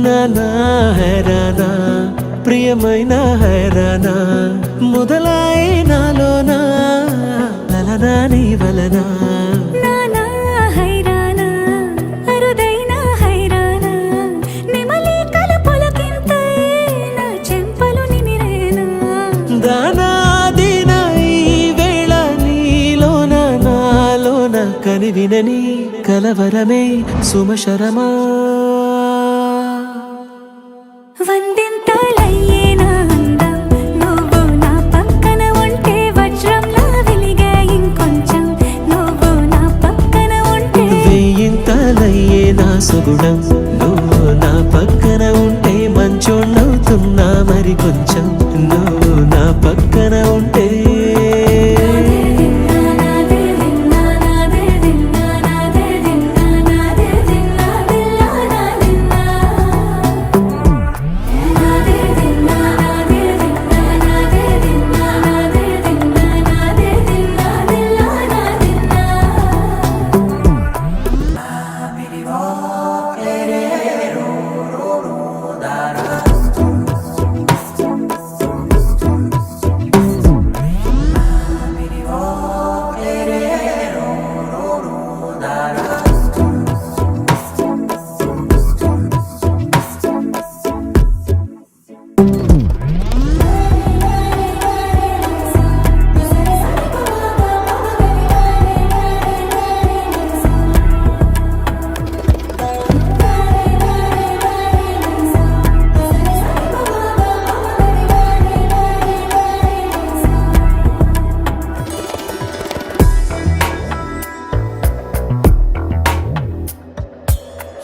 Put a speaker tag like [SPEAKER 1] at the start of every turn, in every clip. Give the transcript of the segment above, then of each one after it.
[SPEAKER 1] నానా హైరానా ప్రియమైన హైరానా మొదలై నాలోనా లలనా నీ వలనా
[SPEAKER 2] నానా హైరానా అరుదైన హైరానా నిమలి కలపులకింతై నా చెంపలు నిమిరేనా
[SPEAKER 1] దానాదిన ఈ వేళ నీలోన నాలోన కనివినని కలవరమే సుమశరమా
[SPEAKER 2] వందింతలయ్యేనా అందం నువ్వు నా పక్కన ఉంటే వజ్రంలా వెలిగే ఇంకొంచెం నువ్వు నా పక్కన ఉంటే
[SPEAKER 1] వెయ్యింతలయ్యే నా సుగుణం నువ్వు నా పక్కన ఉంటే మంచోణ్ణవుతున్నా మరి కొంచెం నువ్వు నా పక్కన ఉంటే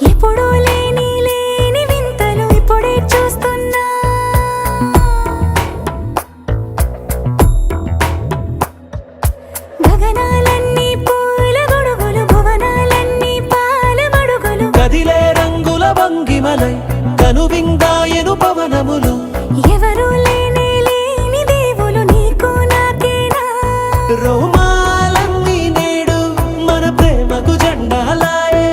[SPEAKER 2] ఎప్పుడూ లేని వింతలు ఇప్పుడే చూస్తున్నా గగనాలన్నీ పూల గొడుగులు భువనాలన్నీ పాల మడుగులు
[SPEAKER 1] కదిలే రంగుల వంగిమలై కనువిందాయను పవనములు
[SPEAKER 2] ఎవరూ లేని దేవులు నీకు నాకేనా
[SPEAKER 1] రోమాలన్నీ నేడు మన ప్రేమకు జెండాలాయే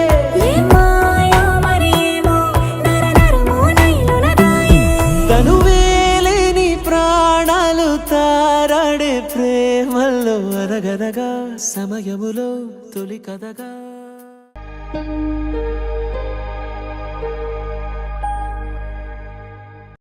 [SPEAKER 1] తనువేలేని ప్రాణాలు తారాడే ప్రేమల్లో అరగరగా సమయములో తొలి కథగా